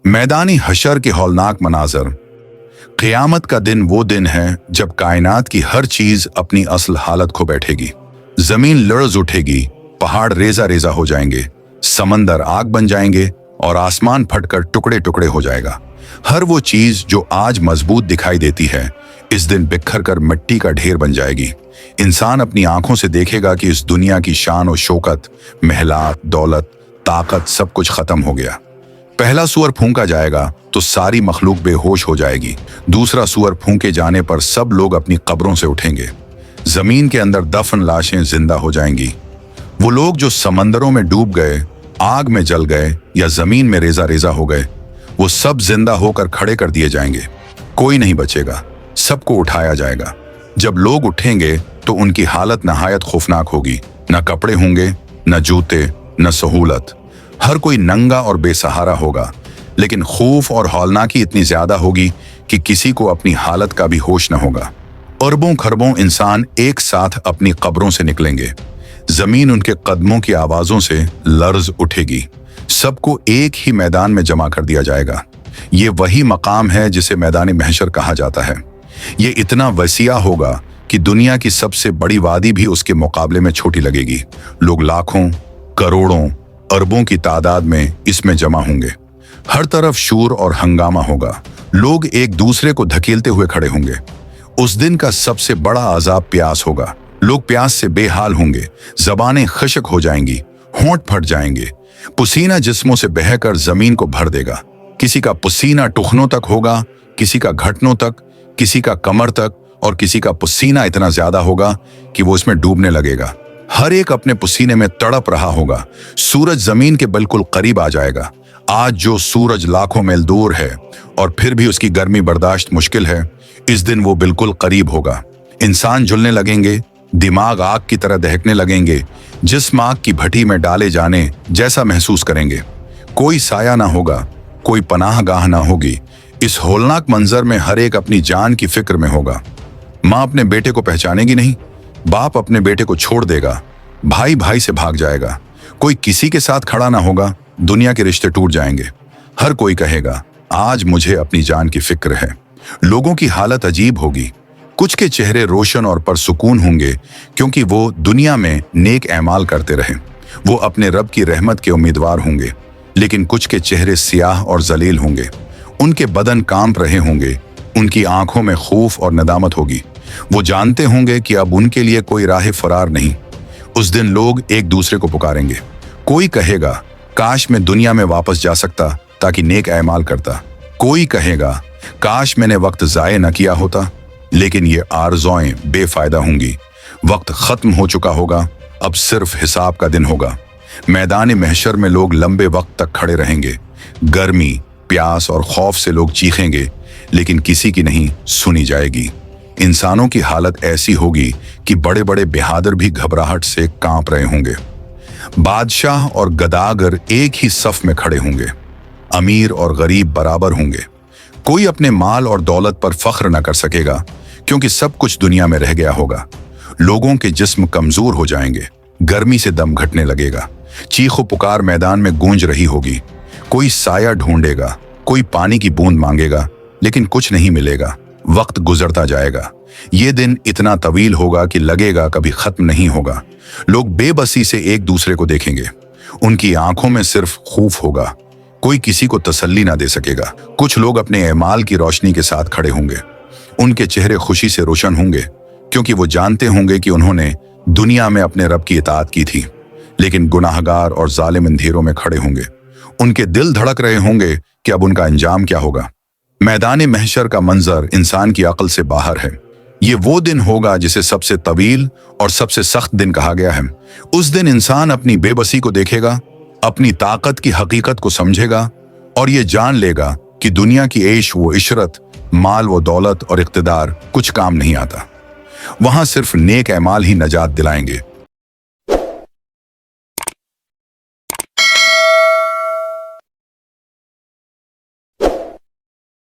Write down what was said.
मैदानी हशर के हौलनाक मनाजर। क़यामत का दिन वो दिन है जब कायनात की हर चीज अपनी असल हालत खो बैठेगी। जमीन लर्ज उठेगी, पहाड़ रेजा रेजा हो जाएंगे, समंदर आग बन जाएंगे और आसमान फटकर टुकड़े टुकड़े हो जाएगा। हर वो चीज जो आज मजबूत दिखाई देती है इस दिन बिखर कर मिट्टी का ढेर बन जाएगी। इंसान अपनी आंखों से देखेगा कि इस दुनिया की शान और शौकत, महलात, दौलत, ताकत सब कुछ खत्म हो गया। पहला सूअर फूंका जाएगा तो सारी मखलूक बेहोश हो जाएगी। दूसरा सूअर फूंके जाने पर सब लोग अपनी कब्रों से उठेंगे। जमीन के अंदर दफन लाशें जिंदा हो जाएंगी। वो लोग जो समंदरों में डूब गए, आग में जल गए या जमीन में रेजा रेजा हो गए, वो सब जिंदा होकर खड़े कर दिए जाएंगे। कोई नहीं बचेगा, सबको उठाया जाएगा। जब लोग उठेंगे तो उनकी हालत नहायत खौफनाक होगी। न कपड़े होंगे, न जूते, न सहूलत। हर कोई नंगा और बेसहारा होगा, लेकिन खौफ और हौलनाकी इतनी ज्यादा होगी कि किसी को अपनी हालत का भी होश न होगा। अरबों खरबों इंसान एक साथ अपनी कब्रों से निकलेंगे। जमीन उनके कदमों की आवाजों से लर्ज उठेगी। सबको एक ही मैदान में जमा कर दिया जाएगा। ये वही मकाम है जिसे मैदान महशर कहा जाता है। ये इतना वसीया होगा कि दुनिया की सबसे बड़ी वादी भी उसके मुकाबले में छोटी लगेगी। लोग लाखों, करोड़ों, अरबों की तादाद में इसमें जमा होंगे। हर तरफ शोर और हंगामा होगा। लोग एक दूसरे को धकेलते हुए खड़े होंगे। उस दिन का सबसे बड़ा अजाब प्यास होगा। लोग प्यास से बेहाल होंगे, जबानें खश्क हो जाएंगी, होंठ फट जाएंगे। पसीना जिस्मों से बहकर जमीन को भर देगा। किसी का पसीना टुखनों तक होगा, किसी का घुटनों तक, किसी का कमर तक, और किसी का पसीना इतना ज्यादा होगा कि वो इसमें डूबने लगेगा। हर एक अपने पसीने में तड़प रहा होगा। सूरज जमीन के बिल्कुल करीब आ जाएगा। आज जो सूरज लाखों मील दूर है और फिर भी उसकी गर्मी बर्दाश्त मुश्किल है, इस दिन वो बिल्कुल करीब होगा। इंसान जलने लगेंगे, दिमाग आग की तरह दहकने लगेंगे, जिस्म आग की भट्टी में डाले जाने जैसा महसूस करेंगे। कोई साया ना होगा, कोई पनाहगाह ना होगी। इस होलनाक मंजर में हर एक अपनी जान की फिक्र में होगा। माँ अपने बेटे को पहचानेगी नहीं, बाप अपने बेटे को छोड़ देगा, भाई भाई से भाग जाएगा। कोई किसी के साथ खड़ा ना होगा, दुनिया के रिश्ते टूट जाएंगे। हर कोई कहेगा आज मुझे अपनी जान की फिक्र है। लोगों की हालत अजीब होगी। कुछ के चेहरे रोशन और परसुकून होंगे क्योंकि वो दुनिया में नेक एमाल करते रहे। वो अपने रब की रहमत के उम्मीदवार होंगे। लेकिन कुछ के चेहरे सियाह और जलील होंगे। उनके बदन कांप रहे होंगे। उनकी आंखों में खौफ और नदामत होगी। वो जानते होंगे कि अब उनके लिए कोई राह फरार नहीं। उस दिन लोग एक दूसरे को पुकारेंगे। कोई कहेगा काश मैं दुनिया में वापस जा सकता ताकि नेक एमाल करता। कोई कहेगा काश मैंने वक्त जाये न किया होता। लेकिन ये आरज़ुएं बेफायदा होंगी। वक्त खत्म हो चुका होगा, अब सिर्फ हिसाब का दिन होगा। मैदान महशर में लोग लंबे वक्त तक खड़े रहेंगे। गर्मी, प्यास और खौफ से लोग चीखेंगे, लेकिन किसी की नहीं सुनी जाएगी। इंसानों की हालत ऐसी होगी कि बड़े बड़े बहादुर भी घबराहट से कांप रहे होंगे। बादशाह और गदागर एक ही सफ में खड़े होंगे। अमीर और गरीब बराबर होंगे। कोई अपने माल और दौलत पर फख्र न कर सकेगा क्योंकि सब कुछ दुनिया में रह गया होगा। लोगों के जिस्म कमजोर हो जाएंगे। गर्मी से दम घटने लगेगा। चीखो पुकार मैदान में गूंज रही होगी। कोई साया ढूंढेगा, कोई पानी की बूंद मांगेगा, लेकिन कुछ नहीं मिलेगा। वक्त गुजरता जाएगा। ये दिन इतना तवील होगा कि लगेगा कभी खत्म नहीं होगा। लोग बेबसी से एक दूसरे को देखेंगे। उनकी आंखों में सिर्फ खौफ होगा। कोई किसी को तसल्ली ना दे सकेगा। कुछ लोग अपने एमाल की रोशनी के साथ खड़े होंगे। उनके चेहरे खुशी से रोशन होंगे क्योंकि वो जानते होंगे कि उन्होंने दुनिया में अपने रब की इताअत की थी। लेकिन गुनाहगार और जालिम अंधेरों में खड़े होंगे। उनके दिल धड़क रहे होंगे कि अब उनका अंजाम क्या होगा। मैदान महशर का मंजर इंसान की अक्ल से बाहर है। ये वो दिन होगा जिसे सबसे तवील और सबसे सख्त दिन कहा गया है। उस दिन इंसान अपनी बेबसी को देखेगा, अपनी ताकत की हकीकत को समझेगा और ये जान लेगा कि दुनिया की ऐश व इशरत, माल व दौलत और इख्तिदार कुछ काम नहीं आता। वहां सिर्फ नेक एमाल ही नजात दिलाएंगे।